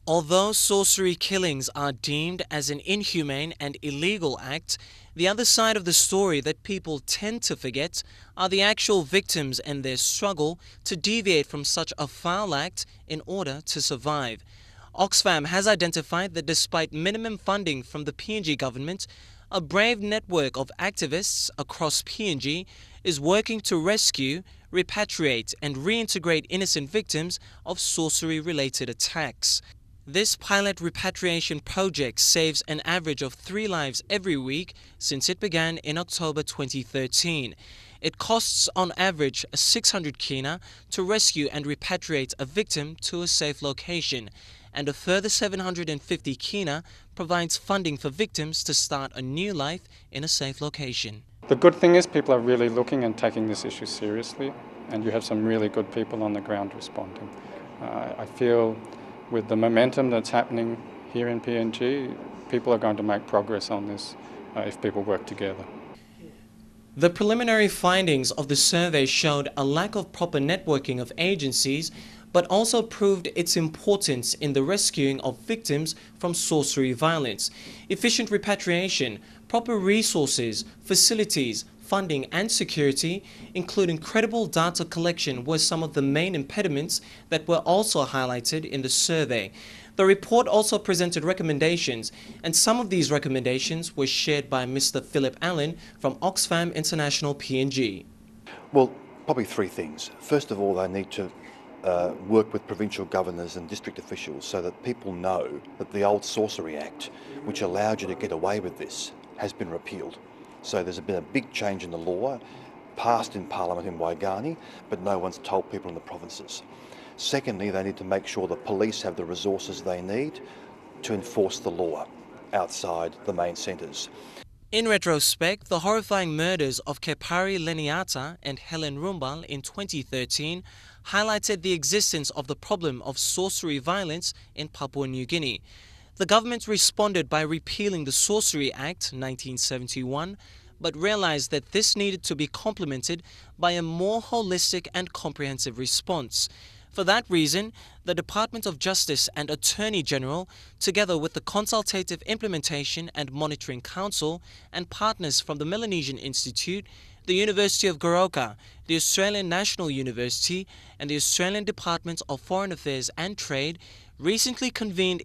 Although sorcery killings are deemed as an inhumane and illegal act, the other side of the story that people tend to forget are the actual victims and their struggle to deviate from such a foul act in order to survive. Oxfam has identified that despite minimum funding from the PNG government, a brave network of activists across PNG is working to rescue, repatriate and reintegrate innocent victims of sorcery-related attacks. This pilot repatriation project saves an average of 3 lives every week since it began in October 2013. It costs on average 600 kina to rescue and repatriate a victim to a safe location, and a further 750 kina provides funding for victims to start a new life in a safe location. The good thing is people are really looking and taking this issue seriously, and you have some really good people on the ground responding. I feel with the momentum that's happening here in PNG, people are going to make progress on this if people work together. The preliminary findings of the survey showed a lack of proper networking of agencies, but also proved its importance in the rescuing of victims from sorcery violence. Efficient repatriation, proper resources, facilities, funding and security, including credible data collection, were some of the main impediments that were also highlighted in the survey. The report also presented recommendations, and some of these recommendations were shared by Mr. Philip Allen from Oxfam International PNG. Well, probably 3 things. First of all, they need to work with provincial governors and district officials so that people know that the old Sorcery Act, which allowed you to get away with this, has been repealed. So there's been a big change in the law, passed in Parliament in Waigani, but no one's told people in the provinces. Secondly, they need to make sure the police have the resources they need to enforce the law outside the main centres. In retrospect, the horrifying murders of Kepari Leniata and Helen Rumbal in 2013 highlighted the existence of the problem of sorcery violence in Papua New Guinea. The government responded by repealing the Sorcery Act 1971, but realized that this needed to be complemented by a more holistic and comprehensive response. For that reason, the Department of Justice and Attorney General, together with the Consultative Implementation and Monitoring Council and partners from the Melanesian Institute, the University of Goroka, the Australian National University, and the Australian Department of Foreign Affairs and Trade, recently convened